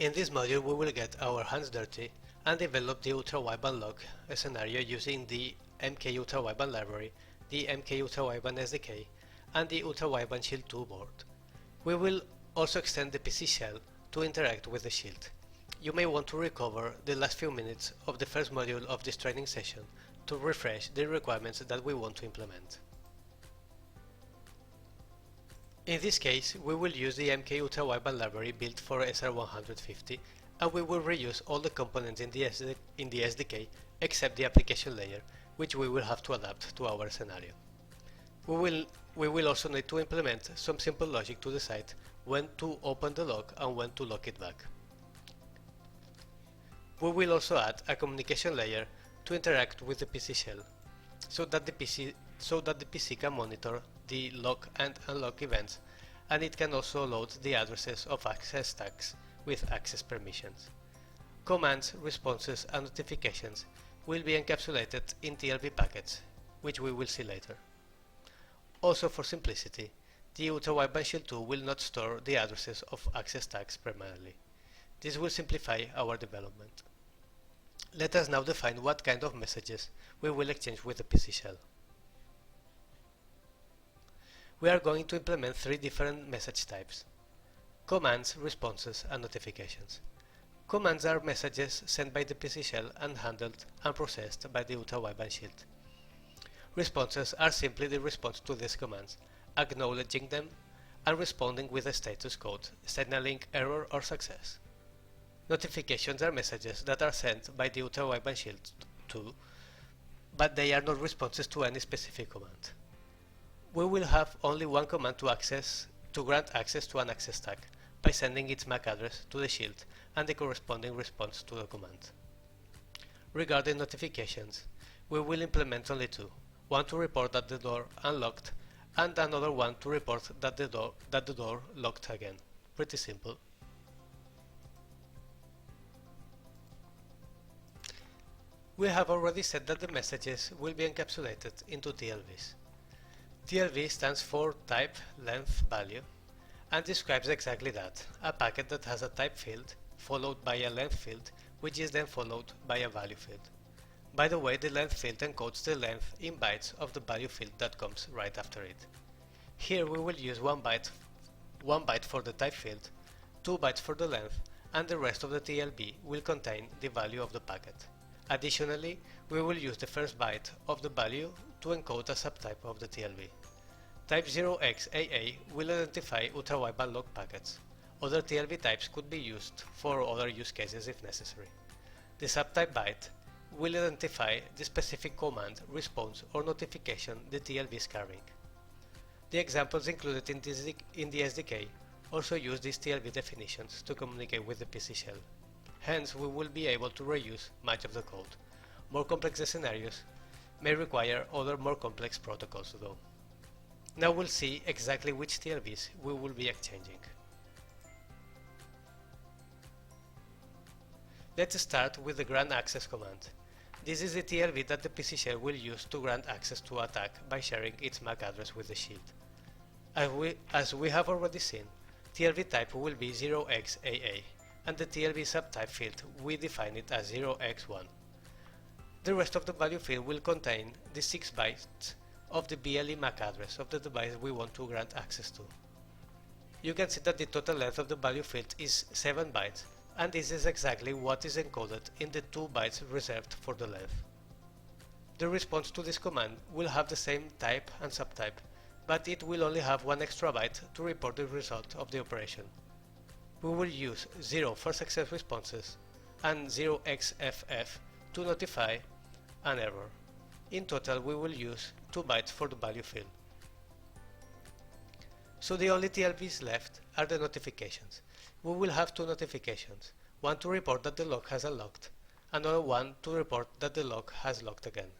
In this module we will get our hands dirty and develop the ultra-wideband lock scenario using the MK ultra-wideband library, the MK ultra-wideband SDK, and the ultra-wideband Shield 2 board. We will also extend the PC Shell to interact with the Shield. You may want to recover the last few minutes of the first module of this training session to refresh the requirements that we want to implement. In this case, we will use the MK ultra-wideband library built for SR150, and we will reuse all the components in the SDK except the application layer, which we will have to adapt to our scenario. We will also need to implement some simple logic to decide when to open the lock and when to lock it back. We will also add a communication layer to interact with the PC Shell, so that the PC can monitor the lock and unlock events, and it can also load the addresses of access tags with access permissions. Commands, responses and notifications will be encapsulated in TLB packets, which we will see later. Also, for simplicity, the ultra-wideband Shield 2 will not store the addresses of access tags permanently. This will simplify our development. Let us now define what kind of messages we will exchange with the PC Shell. We are going to implement three different message types: commands, responses, and notifications. Commands are messages sent by the PC Shell and handled and processed by the ultra-wideband Shield. Responses are simply the response to these commands, acknowledging them and responding with a status code, signaling error or success. Notifications are messages that are sent by the ultra-wideband Shield 2, but they are not responses to any specific command. We will have only one command to grant access to an access tag by sending its MAC address to the Shield and the corresponding response to the command. Regarding notifications, we will implement only two: one to report that the door unlocked and another one to report that the door locked again. Pretty simple. We have already said that the messages will be encapsulated into TLVs. TLV stands for type, length, value, and describes exactly that: a packet that has a type field followed by a length field, which is then followed by a value field. By the way, the length field encodes the length in bytes of the value field that comes right after it. Here we will use 1 byte for the type field, 2 bytes for the length, and the rest of the TLB will contain the value of the packet. Additionally, we will use the first byte of the value to encode a subtype of the TLB. Type 0xAA will identify ultra-wideband lock packets. Other TLB types could be used for other use cases if necessary. The subtype byte will identify the specific command, response or notification the TLB is carrying. The examples included in the SDK also use these TLB definitions to communicate with the PC Shell. Hence, we will be able to reuse much of the code. More complex scenarios may require other more complex protocols though. Now we'll see exactly which TLBs we will be exchanging. Let's start with the grant access command. This is the TLB that the PC Shell will use to grant access to a tag by sharing its MAC address with the Shield. As we have already seen, TLB type will be 0xAA, and the TLB subtype field we define it as 0x1. The rest of the value field will contain the 6 bytes of the BLE MAC address of the device we want to grant access to. You can see that the total length of the value field is 7 bytes, and this is exactly what is encoded in the 2 bytes reserved for the length. The response to this command will have the same type and subtype, but it will only have 1 extra byte to report the result of the operation. We will use 0 for success responses and 0xFF to notify an error. In total, we will use 2 bytes for the value field. So the only TLBs left are the notifications. We will have 2 notifications, one to report that the lock has unlocked, another one to report that the lock has locked again.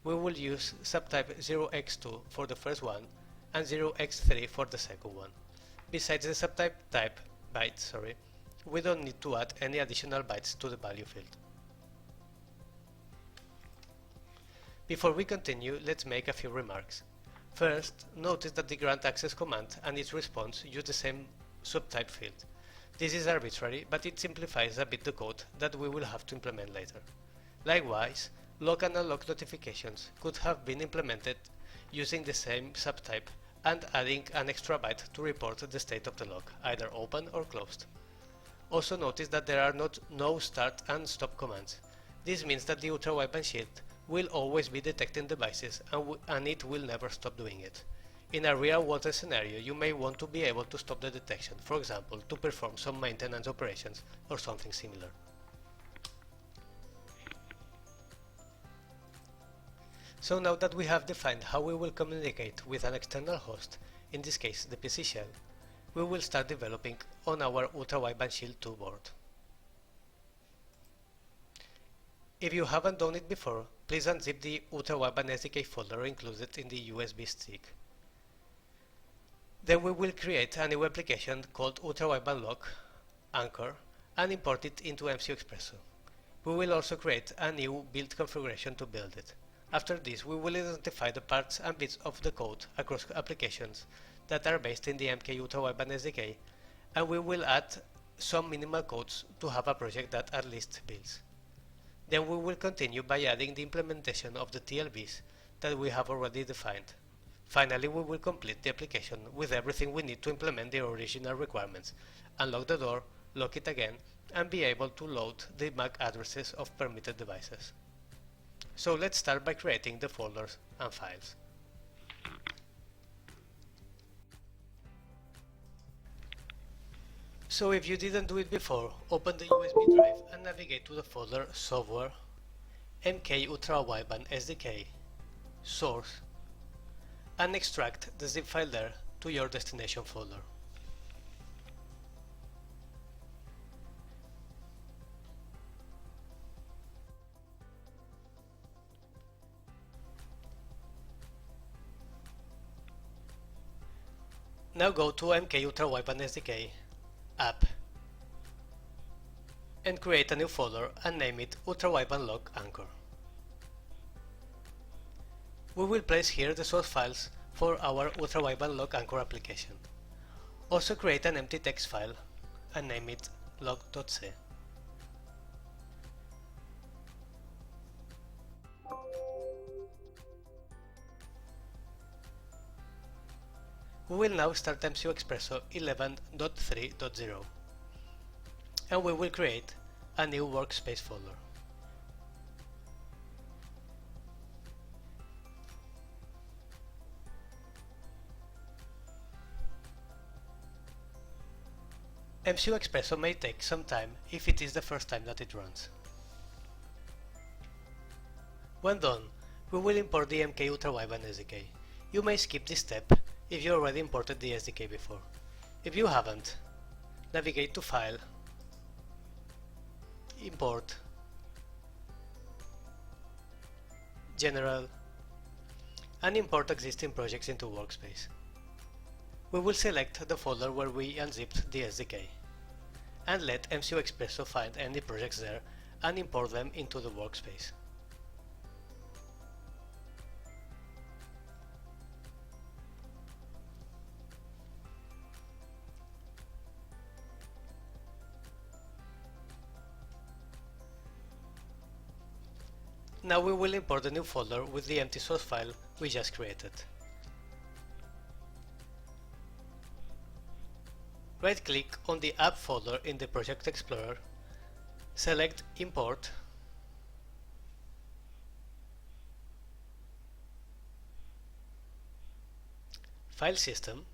We will use subtype 0x2 for the first one and 0x3 for the second one. Besides the subtype byte, we don't need to add any additional bytes to the value field. Before we continue, let's make a few remarks. First, notice that the grant access command and its response use the same subtype field. This is arbitrary, but it simplifies a bit the code that we will have to implement later. Likewise, log and unlock notifications could have been implemented using the same subtype and adding an extra byte to report the state of the log, either open or closed. Also notice that there are no start and stop commands. This means that the ultra-wideband shield will always be detecting devices and it will never stop doing it. In a real-world scenario, you may want to be able to stop the detection, for example, to perform some maintenance operations or something similar. So now that we have defined how we will communicate with an external host, in this case the PC Shell, we will start developing on our ultra-wideband shield 2 board. If you haven't done it before, please unzip the ultra-wideband SDK folder included in the USB stick. Then we will create a new application called ultra-wideband log anchor and import it into MCU Expresso. We will also create a new build configuration to build it. After this, we will identify the parts and bits of the code across applications that are based in the MK ultra-wideband SDK, and we will add some minimal codes to have a project that at least builds. Then we will continue by adding the implementation of the TLBs that we have already defined. Finally, we will complete the application with everything we need to implement the original requirements, unlock the door, lock it again, and be able to load the MAC addresses of permitted devices. So let's start by creating the folders and files. So if you didn't do it before, open the USB drive and navigate to the folder Software, MK Ultra-Wideband SDK, Source, and extract the zip file there to your destination folder. Now go to MK Ultra-Wideband SDK, App, and create a new folder and name it Ultra-Wideband Log Anchor. We will place here the source files for our Ultra-Wideband Log Anchor application. Also create an empty text file and name it log.c. We will now start MCU Expresso 11.3.0 and we will create a new workspace folder. MCU Expresso may take some time if it is the first time that it runs. When done, we will import the MK Ultra-Wideband SDK. You may skip this step if you already imported the SDK before. If you haven't, navigate to File, Import, General, and import existing projects into Workspace. We will select the folder where we unzipped the SDK, and let MCU Expresso find any projects there and import them into the workspace. Now we will import the new folder with the empty source file we just created. Right-click on the App folder in the Project Explorer, select Import, File System,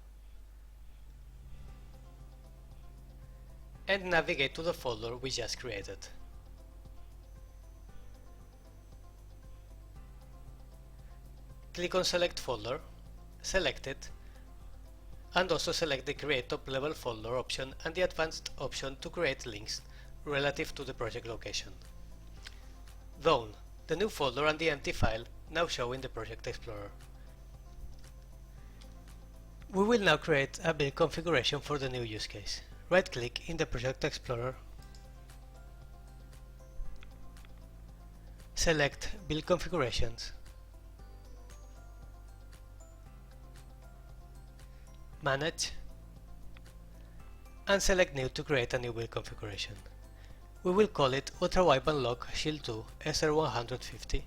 and navigate to the folder we just created. Click on Select Folder, select it, and also select the Create Top Level Folder option and the Advanced option to create links relative to the project location. Done. The new folder and the empty file now show in the Project Explorer. We will now create a build configuration for the new use case. Right-click in the Project Explorer, select Build Configurations, Manage, and select New to create a new build configuration. We will call it Ultra-Wideband Lock Shield 2 SR150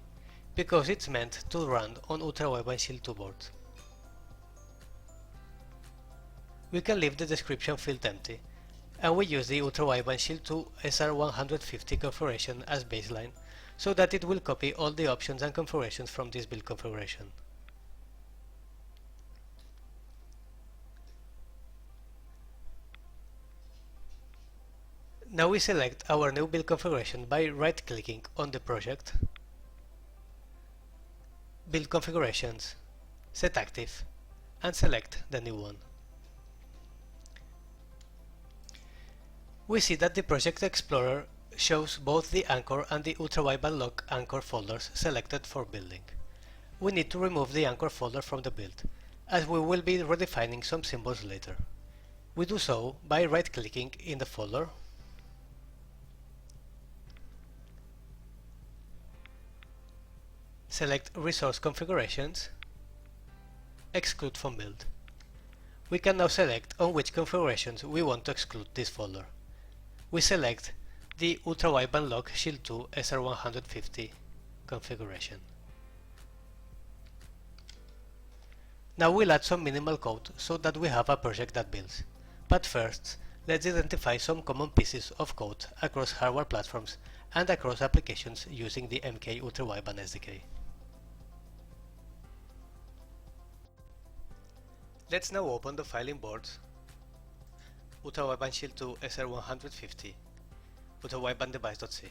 because it's meant to run on Ultra-Wideband Shield 2 boards. We can leave the description field empty, and we use the Ultra-Wideband Shield 2 SR150 configuration as baseline so that it will copy all the options and configurations from this build configuration. Now we select our new build configuration by right-clicking on the project, Build Configurations, Set Active, and select the new one. We see that the Project Explorer shows both the Anchor and the Ultra-Wideband Lock Anchor folders selected for building. We need to remove the Anchor folder from the build, as we will be redefining some symbols later. We do so by right-clicking in the folder, select Resource Configurations, Exclude from Build. We can now select on which configurations we want to exclude this folder. We select the Ultra-Wideband Lock Shield 2 SR150 configuration. Now we'll add some minimal code so that we have a project that builds. But first, let's identify some common pieces of code across hardware platforms and across applications using the MK Ultra-Wideband SDK. Let's now open the filing boards Ultra-Wideband Shield 2 SR150 Ultra-Wideband Device.c,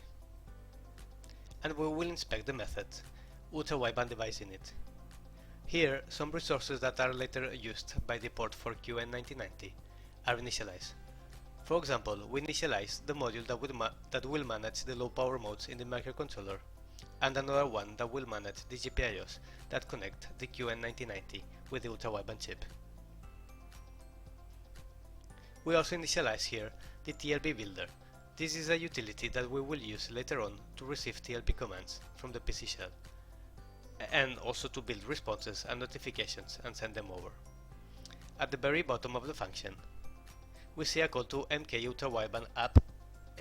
and we will inspect the method Ultra-Wideband Device init. Here, some resources that are later used by the port for QN9090 are initialized. For example, we initialize the module that will manage the low power modes in the microcontroller, and another one that will manage the GPIOs that connect the QN9090 with the Ultra-Wideband chip. We also initialize here the Tlb Builder. This is a utility that we will use later on to receive TLB commands from the PC Shell, and also to build responses and notifications and send them over. At the very bottom of the function, we see a call to MK Ultra-Wideband app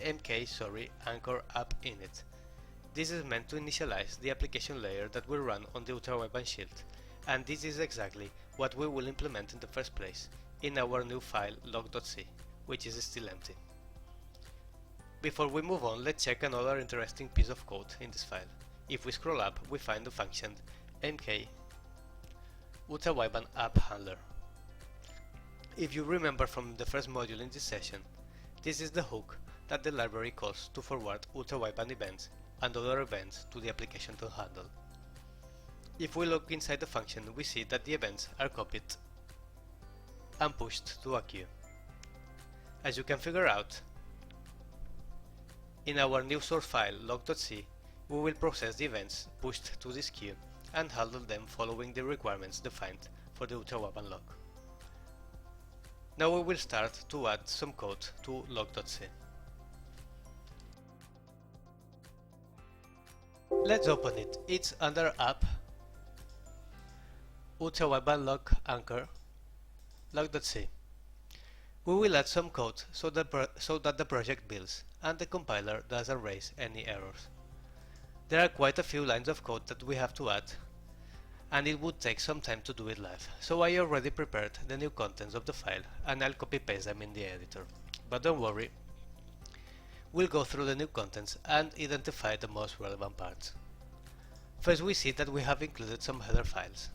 Anchor app init. This is meant to initialize the application layer that will run on the Ultra-Wideband Shield, and this is exactly what we will implement in the first place in our new file log.c, which is still empty. Before we move on, let's check another interesting piece of code in this file. If we scroll up, we find the function MK Ultra-Wideband app handler. If you remember from the first module in this session, this is the hook that the library calls to forward Ultra-Wideband events and other events to the application to handle. If we look inside the function, we see that the events are copied and pushed to a queue. As you can figure out, in our new source file log.c, we will process the events pushed to this queue and handle them following the requirements defined for the Ultra-Wideband lock. Now we will start to add some code to log.c. Let's open it. It's under app Ultra-Wideband lock anchor log.c. We will add some code so that the project builds and the compiler doesn't raise any errors. There are quite a few lines of code that we have to add, and it would take some time to do it live, so I already prepared the new contents of the file and I'll copy paste them in the editor. But don't worry, we'll go through the new contents and identify the most relevant parts. First, we see that we have included some header files.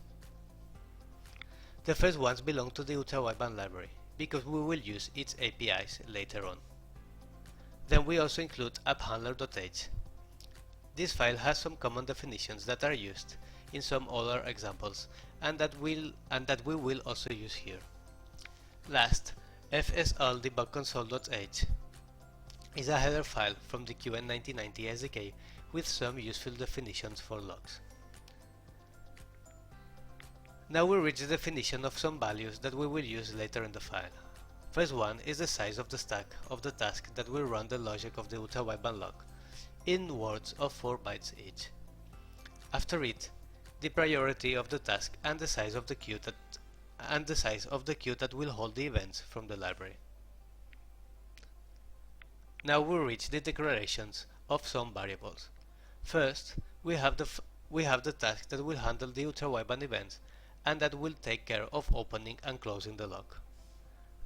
The first ones belong to the Ultra-Wideband library, because we will use its APIs later on. Then we also include apphandler.h. This file has some common definitions that are used in some other examples and that we will also use here. Last, fsl debugconsole.h is a header file from the QN9090 SDK with some useful definitions for logs. Now we reach the definition of some values that we will use later in the file. First one is the size of the stack of the task that will run the logic of the Ultra-Wideband lock, in words of 4 bytes each. After it, the priority of the task and the size of the queue that will hold the events from the library. Now we reach the declarations of some variables. First, we have the task that will handle the ultra-wideband events and that will take care of opening and closing the lock.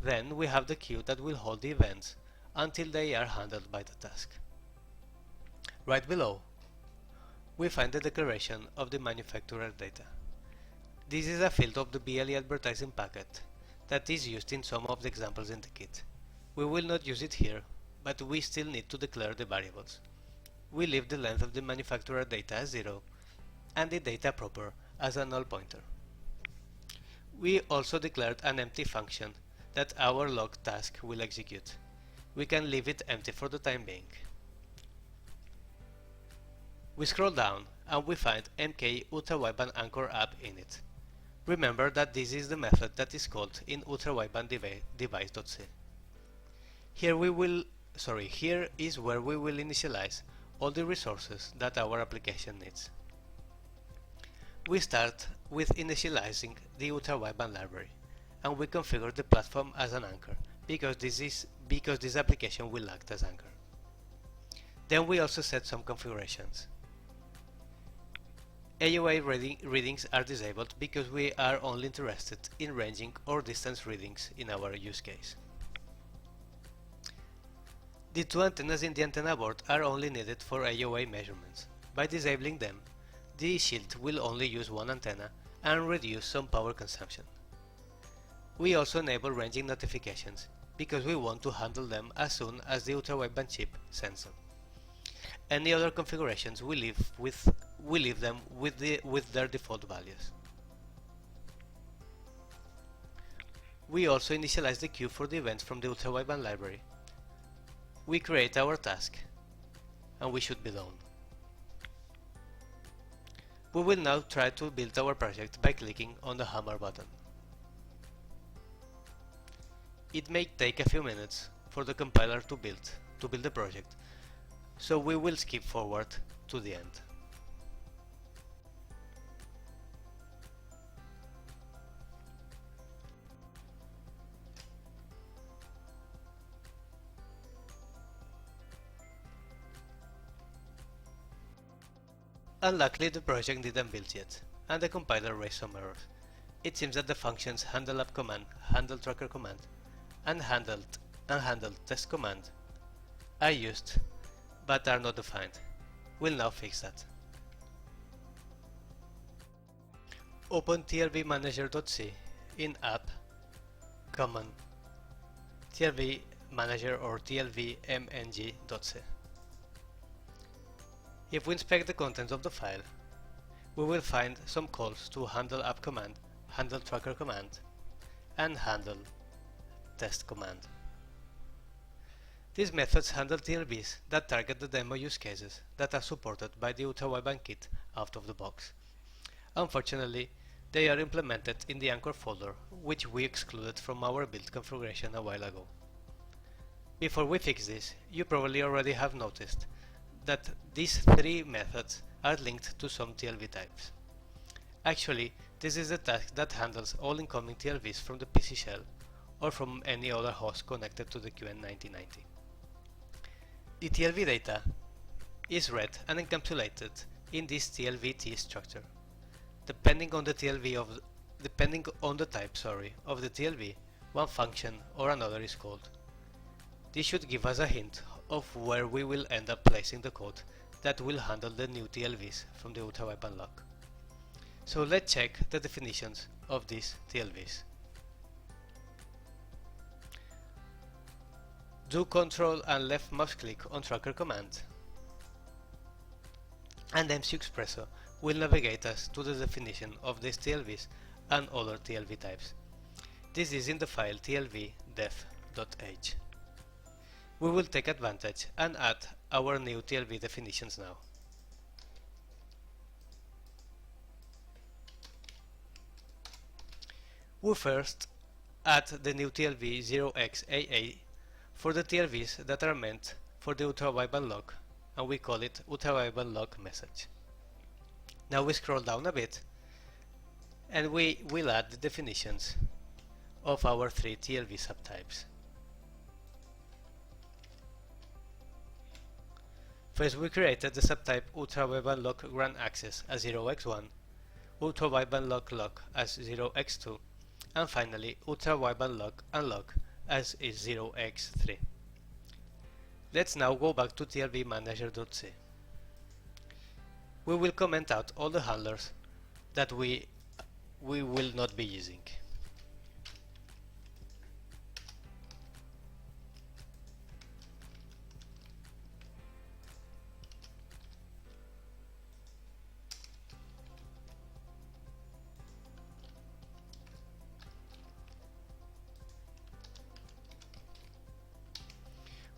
Then we have the queue that will hold the events until they are handled by the task. Right below, we find the declaration of the manufacturer data. This is a field of the BLE advertising packet that is used in some of the examples in the kit. We will not use it here, but we still need to declare the variables. We leave the length of the manufacturer data as 0 and the data proper as a null pointer. We also declared an empty function that our log task will execute. We can leave it empty for the time being. We scroll down and we find mk ultra-wideband anchor app in it. Remember that this is the method that is called in ultra-wideband device.c. Here is where we will initialize all the resources that our application needs. We start with initializing the ultra-wideband library, and we configure the platform as an anchor because this application will act as anchor. Then we also set some configurations. AOA readings are disabled because we are only interested in ranging or distance readings in our use case. The two antennas in the antenna board are only needed for AOA measurements. By disabling them, the shield will only use one antenna and reduce some power consumption. We also enable ranging notifications because we want to handle them as soon as the ultra-wideband chip sends them. Any other configurations we leave them with their default values. We also initialize the queue for the events from the ultra-wideband library. We create our task, and we should be done. We will now try to build our project by clicking on the hammer button. It may take a few minutes for the compiler to build the project, so we will skip forward to the end. Unluckily, the project didn't build yet, and the compiler raised some errors. It seems that the functions handle app command, handle tracker command, and handled test command are used but are not defined. We'll now fix that. Open Tlb manager.c in app common Tlb manager or tlvmng.c. If we inspect the contents of the file, we will find some calls to handle app command, handle tracker command, and handle test command. These methods handle TLBs that target the demo use cases that are supported by the ultra-wideband kit out of the box. Unfortunately, they are implemented in the Anchor folder, which we excluded from our build configuration a while ago. Before we fix this, you probably already have noticed that these three methods are linked to some TLB types. Actually, this is the task that handles all incoming TLBs from the PC Shell or from any other host connected to the QN9090. The TLB data is read and encapsulated in this TLVT structure. Depending on the type of the TLB, one function or another is called. This should give us a hint of where we will end up placing the code that will handle the new TLVs from the ultra-wideband lock. So let's check the definitions of these TLVs. Do Ctrl and left mouse click on tracker command, and MC Expresso will navigate us to the definition of these TLVs and other TLV types. This is in the file tlvdef.h. We will take advantage and add our new TLV definitions now. We first add the new TLV 0xAA for the TLVs that are meant for the ultra-wideband lock, and we call it ultra-wideband lock message. Now we scroll down a bit and we will add the definitions of our three TLV subtypes. First we created the subtype ultra-wideband lock run access as 0x1, ultra-wideband lock lock as 0x2, and finally ultra-wideband lock unlock as is 0x3. Let's now go back to tlb manager.c. We will comment out all the handlers that we will not be using.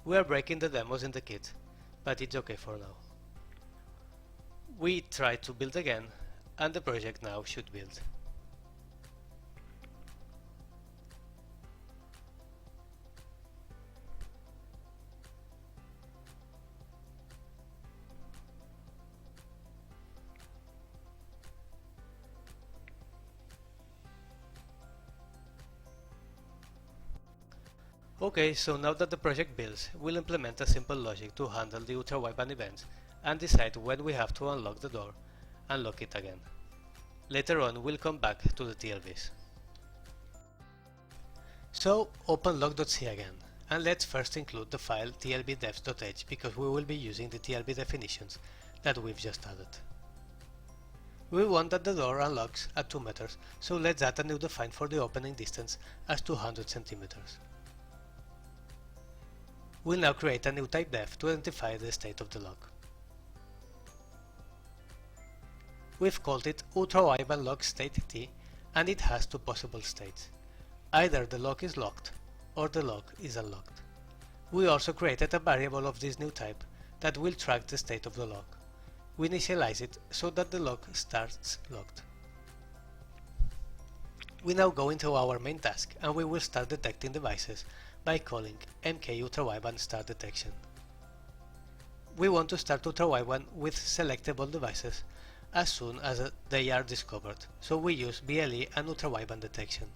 We are breaking the demos in the kit, but it's okay for now. We try to build again, and the project now should build. Okay, so now that the project builds, we'll implement a simple logic to handle the ultra-wideband events and decide when we have to unlock the door and lock it again. Later on, we'll come back to the TLVs. So, open log.c again, and let's first include the file tlbdefs.h because we will be using the TLB definitions that we've just added. We want that the door unlocks at 2 meters, so let's add a new define for the opening distance as 200 centimeters. We'll now create a new type def to identify the state of the lock. We've called it ultra-wideband lock state t, and it has 2 possible states. Either the lock is locked or the lock is unlocked. We also created a variable of this new type that will track the state of the lock. We initialize it so that the lock starts locked. We now go into our main task and we will start detecting devices by calling mk ultra-wideband start detection. We want to start ultra-wideband with selectable devices as soon as they are discovered, so we use BLE and ultra-wideband detection.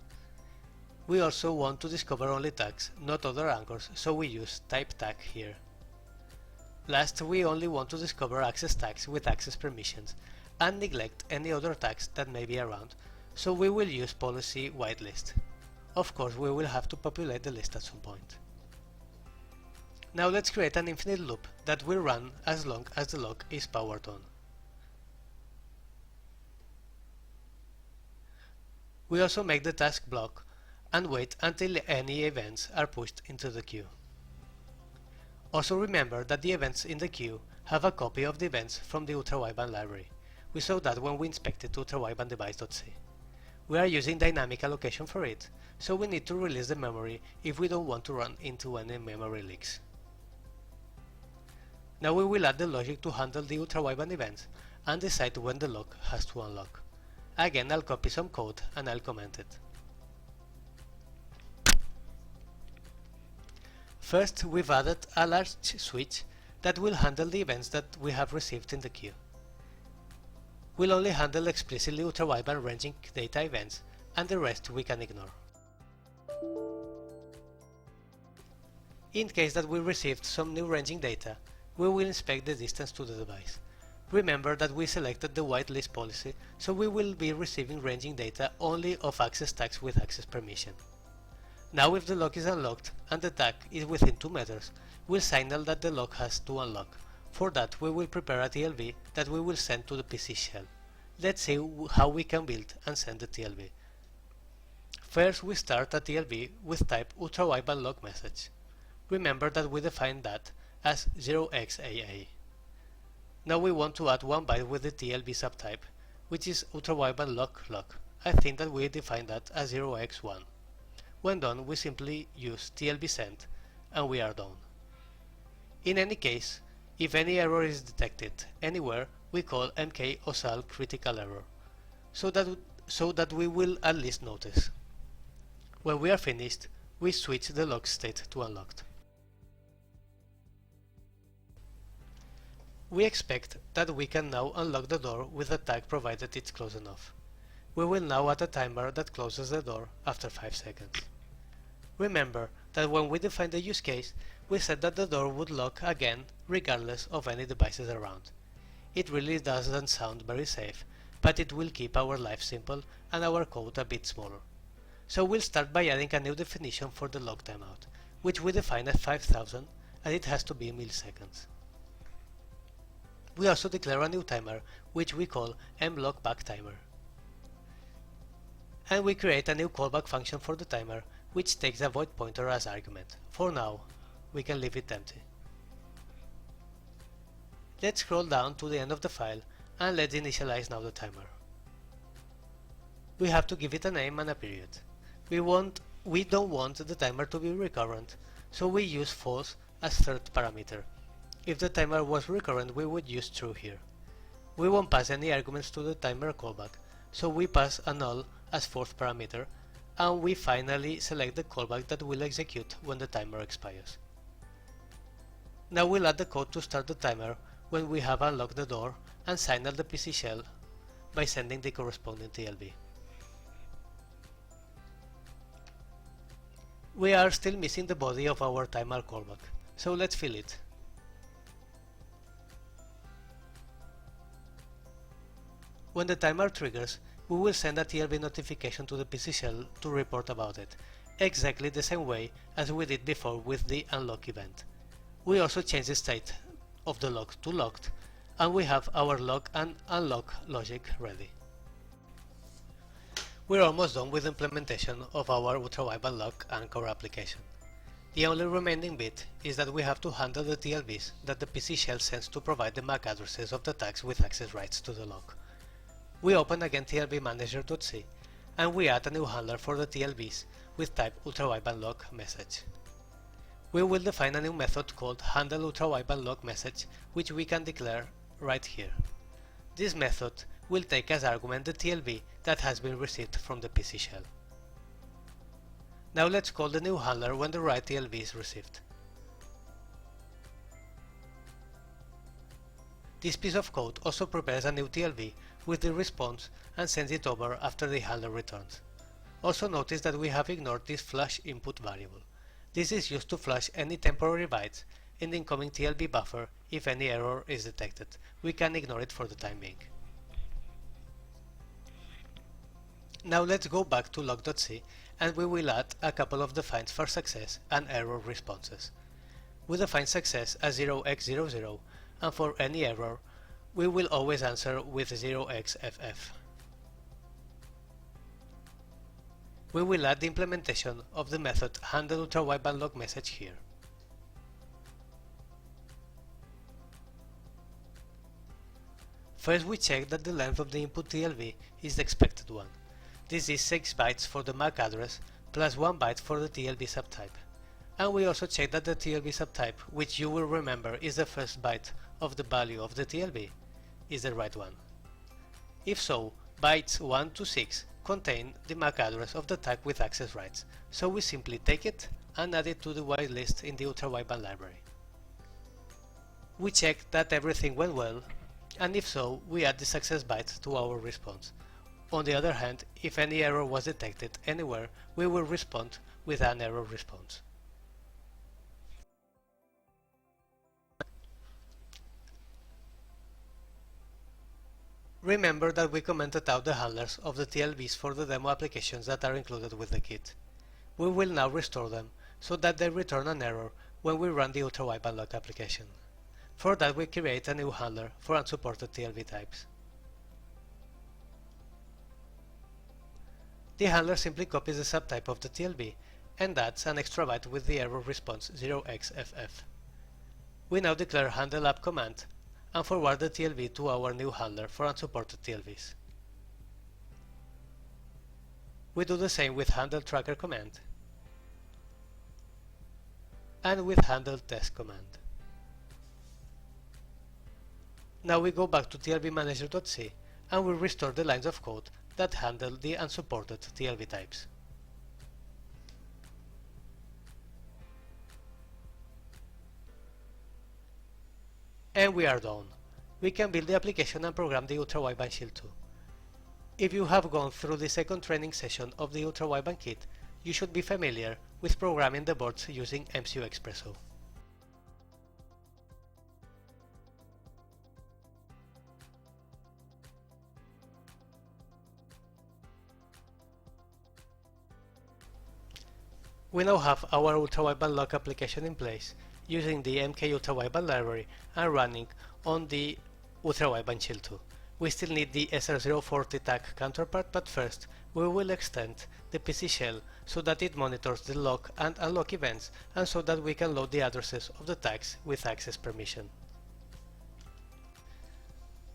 We also want to discover only tags, not other anchors, so we use type tag here. Last, we only want to discover access tags with access permissions and neglect any other tags that may be around, so we will use policy whitelist. Of course, we will have to populate the list at some point. Now let's create an infinite loop that will run as long as the lock is powered on. We also make the task block and wait until any events are pushed into the queue. Also remember that the events in the queue have a copy of the events from the ultra-wideband library. We saw that when we inspected ultra-wideband device.c. We are using dynamic allocation for it, so we need to release the memory if we don't want to run into any memory leaks. Now we will add the logic to handle the ultra-wideband events and decide when the lock has to unlock. Again, I'll copy some code and I'll comment it. First, we've added a large switch that will handle the events that we have received in the queue. We'll only handle explicitly ultra-wideband ranging data events, and the rest we can ignore. In case that we received some new ranging data, we will inspect the distance to the device. Remember that we selected the whitelist policy, so we will be receiving ranging data only of access tags with access permission. Now if the lock is unlocked and the tag is within 2 meters, we'll signal that the lock has to unlock. For that, we will prepare a TLB that we will send to the PC Shell. Let's see how we can build and send the TLB. First, we start a TLB with type ultra-wideband lock message. Remember that we defined that as 0xAA. Now we want to add 1 byte with the TLB subtype, which is ultra-wideband lock lock. I think that we define that as 0x1. When done, we simply use TLB send and we are done. In any case, if any error is detected anywhere, we call mk osal critical error, so that we will at least notice. When we are finished, we switch the lock state to unlocked. We expect that we can now unlock the door with a tag provided it's close enough. We will now add a timer that closes the door after 5 seconds. Remember that when we define the use case, we said that the door would lock again regardless of any devices around. It really doesn't sound very safe, but it will keep our life simple and our code a bit smaller. So we'll start by adding a new definition for the lock timeout, which we define at 5000 and it has to be milliseconds. We also declare a new timer, which we call mlockbackTimer. And we create a new callback function for the timer, which takes a void pointer as argument. For now, we can leave it empty. Let's scroll down to the end of the file and let's initialize now the timer. We have to give it a name and a period. We don't want the timer to be recurrent, so we use false as third parameter. If the timer was recurrent, we would use true here. We won't pass any arguments to the timer callback, so we pass a null as fourth parameter, and we finally select the callback that will execute when the timer expires. Now we'll add the code to start the timer when we have unlocked the door and signaled the PC shell by sending the corresponding TLB. We are still missing the body of our timer callback, so let's fill it. When the timer triggers, we will send a TLB notification to the PC shell to report about it, exactly the same way as we did before with the unlock event. We also change the state of the lock to locked, and we have our lock and unlock logic ready. We're almost done with the implementation of our ultra-wideband lock and core application. The only remaining bit is that we have to handle the TLBs that the PC shell sends to provide the MAC addresses of the tags with access rights to the lock. We open again tlb manager.c and we add a new handler for the TLBs with type ultra-wideband lock message. We will define a new method called handle ultra-wideband lock message, which we can declare right here. This method will take as argument the TLB that has been received from the PC shell. Now let's call the new handler when the right TLB is received. This piece of code also prepares a new TLB with the response and sends it over after the handler returns. Also notice that we have ignored this flush input variable. This is used to flush any temporary bytes in the incoming TLB buffer if any error is detected. We can ignore it for the time being. Now let's go back to log.c and we will add a couple of defines for success and error responses. We define success as 0x00 and for any error we will always answer with 0xff. We will add the implementation of the method handle ultra-wideband lock message here. First we check that the length of the input TLB is the expected one. This is 6 bytes for the MAC address plus 1 byte for the TLB subtype. And we also check that the TLB subtype, which you will remember is the first byte of the value of the TLB, is the right one. If so, bytes 1 to 6 contain the MAC address of the type with access rights, so we simply take it and add it to the whitelist in the ultra-wideband library. We check that everything went well, and if so, we add the success byte to our response. On the other hand, if any error was detected anywhere, we will respond with an error response. Remember that we commented out the handlers of the TLBs for the demo applications that are included with the kit. We will now restore them so that they return an error when we run the ultra-wideband lock application. For that we create a new handler for unsupported TLB types. The handler simply copies the subtype of the TLB and adds an extra byte with the error response 0xff. We now declare handle app command and forward the TLB to our new handler for unsupported TLBs. We do the same with handle tracker command and with handle test command. Now we go back to tlb manager.c and we restore the lines of code that handle the unsupported TLB types. And we are done. We can build the application and program the ultra-wideband shield too. If you have gone through the second training session of the ultra-wideband kit, you should be familiar with programming the boards using MCU Expresso. We now have our ultra-wideband lock application in place using the MK ultra-wideband library and running on the ultra-wideband Shield 2. We still need the SR150 tag counterpart, but first we will extend the PC Shell so that it monitors the lock and unlock events and so that we can load the addresses of the tags with access permission.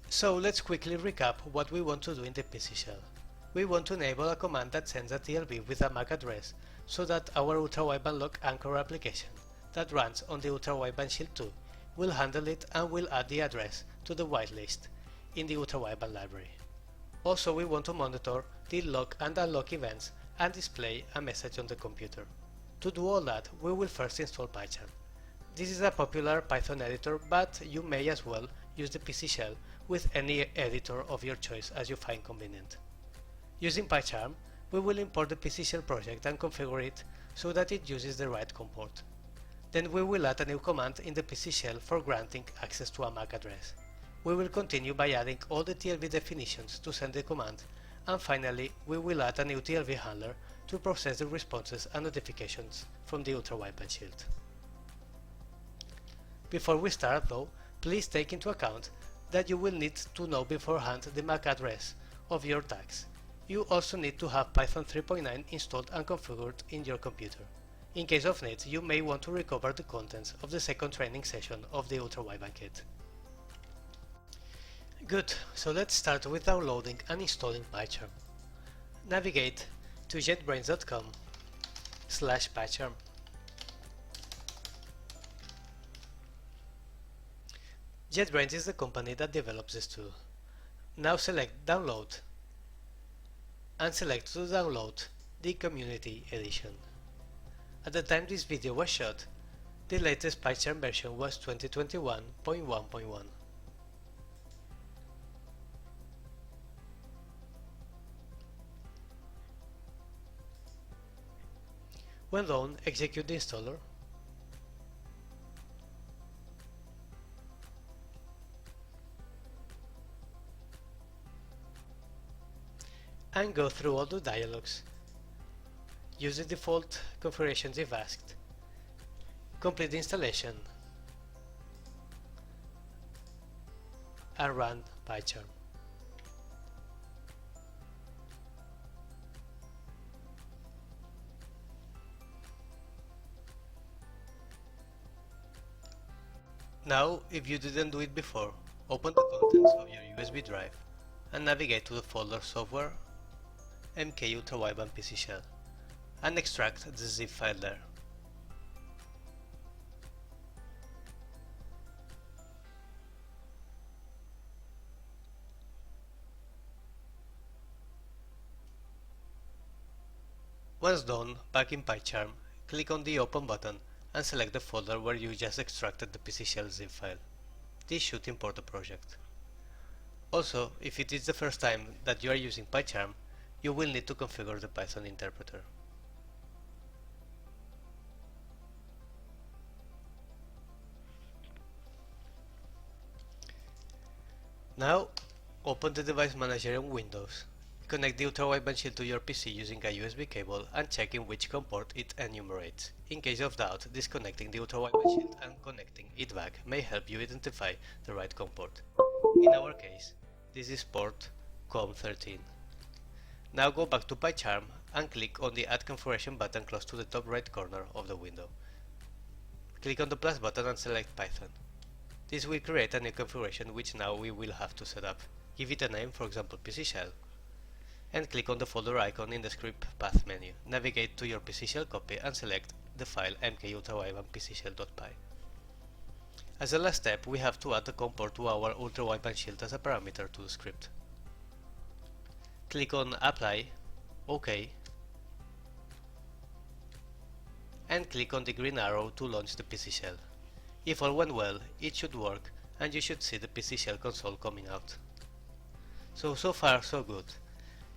So let's quickly recap what we want to do in the PC Shell. We want to enable a command that sends a TLB with a MAC address so that our ultra-wideband lock anchor application that runs on the ultra-wideband Shield 2 will handle it and will add the address to the whitelist in the ultra-wideband library. Also, we want to monitor the lock and unlock events and display a message on the computer. To do all that, we will first install PyCharm. This is a popular Python editor, but you may as well use the PC Shell with any editor of your choice as you find convenient. Using PyCharm, we will import the PC Shell project and configure it so that it uses the right COM port. Then we will add a new command in the PC Shell for granting access to a MAC address. We will continue by adding all the TLB definitions to send the command, and finally we will add a new TLB handler to process the responses and notifications from the ultra-wideband Shield. Before we start though, please take into account that you will need to know beforehand the MAC address of your tags. You also need to have Python 3.9 installed and configured in your computer. In case of need, you may want to recover the contents of the second training session of the ultra-wideband kit. Good, so let's start with downloading and installing PyCharm. Navigate to jetbrains.com/PyCharm. JetBrains is the company that develops this tool. Now select Download and select to download the Community Edition. At the time this video was shot, the latest PyCharm version was 2021.1.1. When done, execute the installer. And go through all the dialogues. Use the default configurations if asked. Complete the installation. And run PyCharm. Now, if you didn't do it before, open the contents of your USB drive and navigate to the folder Software, MK ultra-wideband PC Shell, and extract the zip file there. Once done, back in PyCharm, click on the Open button and select the folder where you just extracted the PC Shell zip file. This should import the project. Also, if it is the first time that you are using PyCharm, you will need to configure the Python interpreter. Now, open the Device Manager in Windows. Connect the ultra-wideband Shield to your PC using a USB cable and check in which COM port it enumerates. In case of doubt, disconnecting the ultra-wideband Shield and connecting it back may help you identify the right COM port. In our case, this is port COM13. Now go back to PyCharm and click on the Add Configuration button close to the top right corner of the window. Click on the plus button and select Python. This will create a new configuration which now we will have to set up. Give it a name, for example PC Shell, and click on the folder icon in the script path menu. Navigate to your PC Shell copy and select the file mk-ultra-wideband-pc-shell.py. As a last step, we have to add the COM port to our ultra-wideband Shield as a parameter to the script. Click on Apply, OK, and click on the green arrow to launch the PC Shell. If all went well, it should work and you should see the PC Shell console coming out. So far so good.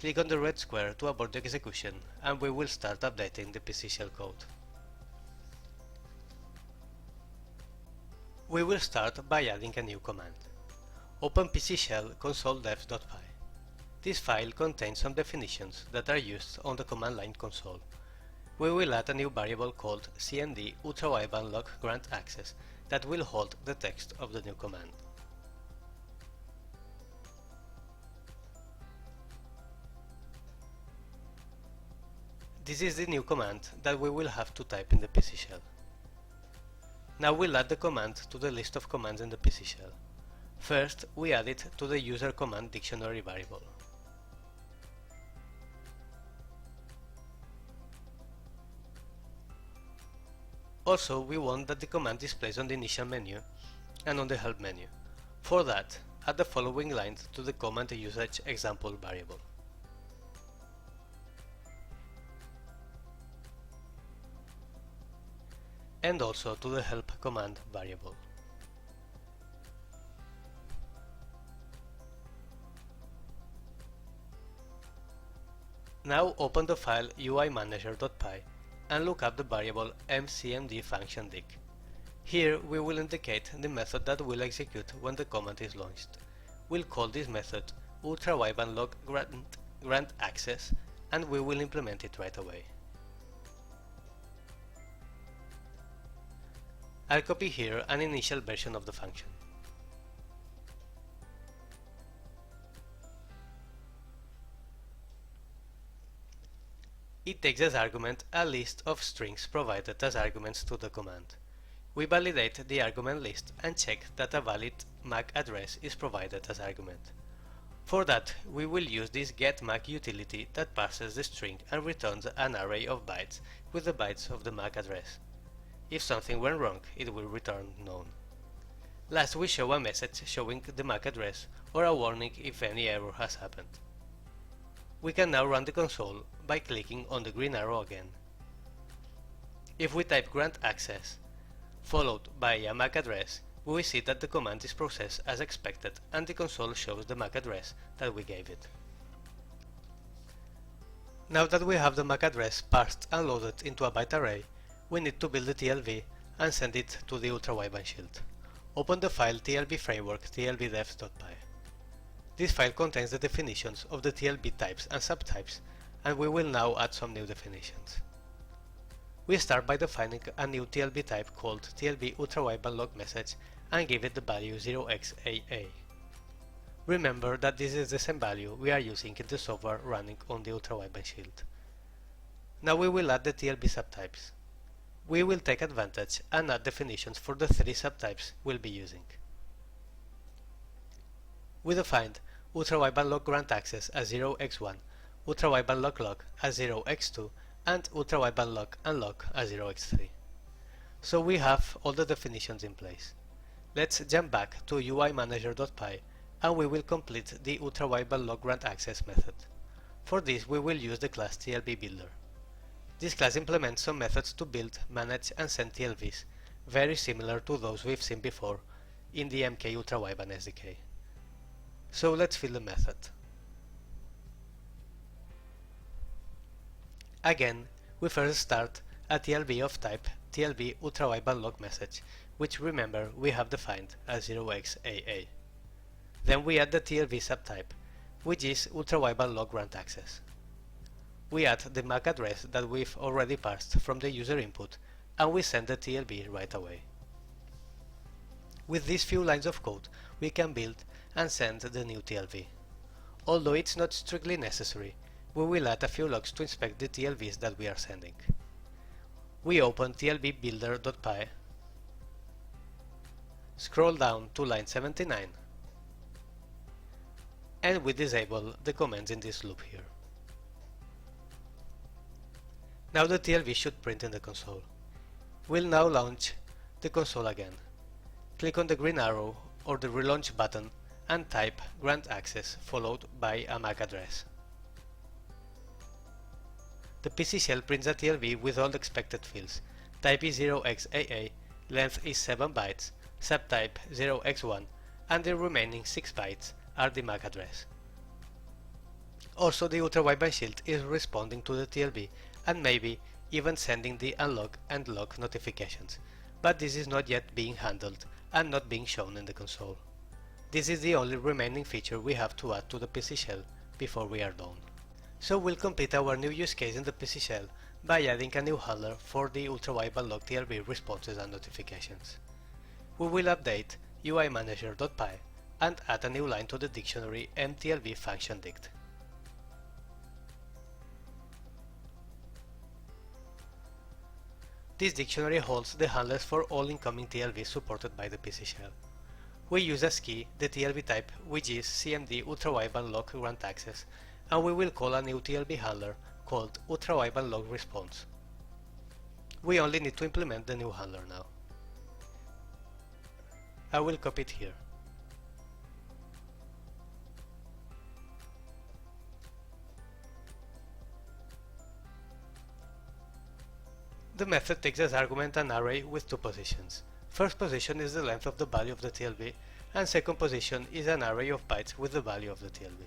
Click on the red square to abort the execution and we will start updating the PC Shell code. We will start by adding a new command. Open PC Shell console.dev.py. This file contains some definitions that are used on the command line console. We will add a new variable called cmd ultrawideband lock grant access that will hold the text of the new command. This is the new command that we will have to type in the PC Shell. Now we'll add the command to the list of commands in the PC Shell. First, we add it to the user command dictionary variable. Also, we want that the command displays on the initial menu and on the help menu. For that, add the following lines to the command usage example variable. And also to the help command variable. Now open the file uimanager.py and look up the variable mcmd_function_dic. Here we will indicate the method that will execute when the command is launched. We'll call this method ultrawideband lock grant access and we will implement it right away. I'll copy here an initial version of the function. It takes as argument a list of strings provided as arguments to the command. We validate the argument list and check that a valid MAC address is provided as argument. For that, we will use this getMAC utility that parses the string and returns an array of bytes with the bytes of the MAC address. If something went wrong, it will return none. Last, we show a message showing the MAC address or a warning if any error has happened. We can now run the console by clicking on the green arrow again. If we type grant access, followed by a MAC address, we will see that the command is processed as expected and the console shows the MAC address that we gave it. Now that we have the MAC address parsed and loaded into a byte array, we need to build the TLB and send it to the ultrawideband shield. Open the file tlb framework tlbdev.py. This file contains the definitions of the TLB types and subtypes, and we will now add some new definitions. We start by defining a new TLB type called TLB ultrawideband lock message and give it the value 0xAA. Remember that this is the same value we are using in the software running on the ultrawideband shield. Now we will add the TLB subtypes. We will take advantage and add definitions for the three subtypes we'll be using. We defined ultrawideband lock grant access as 0x1, ultrawideband lock as 0x2, and ultrawideband lock and lock as 0x3. So we have all the definitions in place. Let's jump back to uimanager.py and we will complete the ultrawideband lock grant access method. For this we will use the class Tlb Builder. This class implements some methods to build, manage and send TLVs, very similar to those we've seen before in the MK ultrawideband SDK. So let's fill the method. Again, we first start a TLB of type TLB ultrawideband lock message, which remember we have defined as 0xAA. Then we add the TLB subtype, which is ultrawideband lock grant access. We add the MAC address that we've already parsed from the user input and we send the TLB right away. With these few lines of code, we can build and send the new TLV. Although it's not strictly necessary, we will add a few logs to inspect the TLVs that we are sending. We open tlbbuilder.py, scroll down to line 79, and we disable the commands in this loop here. Now the TLV should print in the console. We'll now launch the console again. Click on the green arrow or the relaunch button and type grant access followed by a MAC address. The PC Shell prints a TLV with all expected fields. Type is 0xAA, length is 7 bytes, subtype 0x1, and the remaining 6 bytes are the MAC address. Also, the ultra-wideband shield is responding to the TLB and maybe even sending the unlock and lock notifications, but this is not yet being handled and not being shown in the console. This is the only remaining feature we have to add to the PC Shell before we are done. So we'll complete our new use case in the PC Shell by adding a new handler for the ultra-wideband lock TLB responses and notifications. We will update UIManager.py and add a new line to the dictionary mtlb function dict. This dictionary holds the handlers for all incoming TLBs supported by the PC Shell. We use as key the TLB type, which is CMD ultra-wideband lock grant access, and we will call a new TLB handler called ultra-wideband lock response. We only need to implement the new handler now. I will copy it here. The method takes as argument an array with two positions. First position is the length of the value of the TLB, and second position is an array of bytes with the value of the TLB.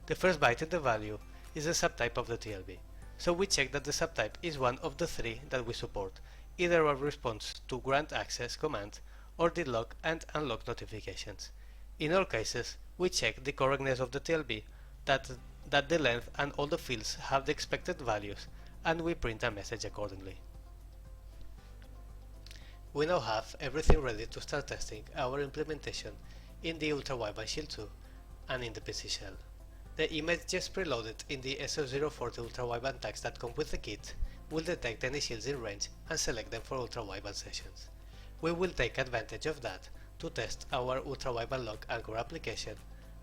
The first byte in the value is the subtype of the TLB, so we check that the subtype is one of the three that we support, either a response to grant access command or the lock and unlock notifications. In all cases, we check the correctness of the TLB, that the length and all the fields have the expected values, and we print a message accordingly. We now have everything ready to start testing our implementation in the ultra-wideband Shield 2 and in the PC Shell. The image just preloaded in the SR150 ultra-wideband tags that come with the kit will detect any shields in range and select them for ultra-wideband sessions. We will take advantage of that to test our ultra-wideband lock anchor application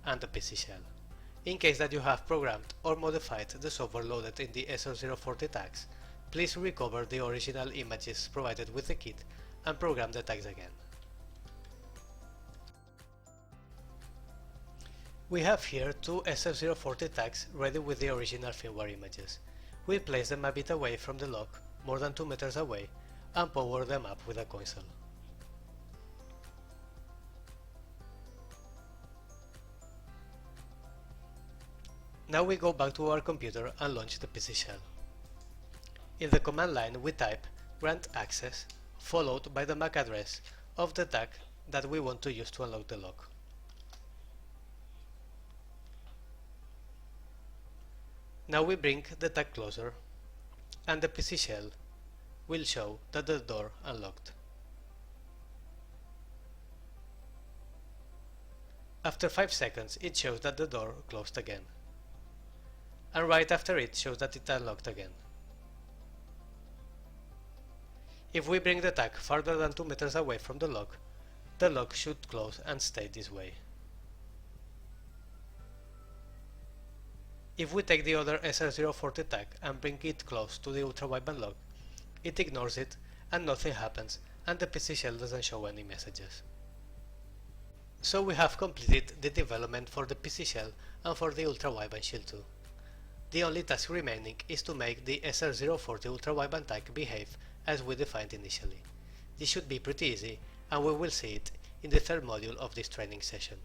and the PC Shell. In case that you have programmed or modified the software loaded in the SR150 tags, please recover the original images provided with the kit and program the tags again. We have here two SR150 tags ready with the original firmware images. We place them a bit away from the lock, more than 2 meters away, and power them up with a coin cell. Now we go back to our computer and launch the PC Shell. In the command line we type grant access followed by the MAC address of the tag that we want to use to unlock the lock. Now we bring the tag closer and the PC Shell will show that the door unlocked. After 5 seconds it shows that the door closed again, and right after it shows that it unlocked again. If we bring the tag farther than 2 meters away from the lock should close and stay this way. If we take the other SR150 tag and bring it close to the ultra-wideband lock, it ignores it and nothing happens, and the PC Shell doesn't show any messages. So we have completed the development for the PC Shell and for the ultra-wideband Shield 2. The only task remaining is to make the SR150 ultra-wideband tag behave as we defined initially. This should be pretty easy, and we will see it in the third module of this training session.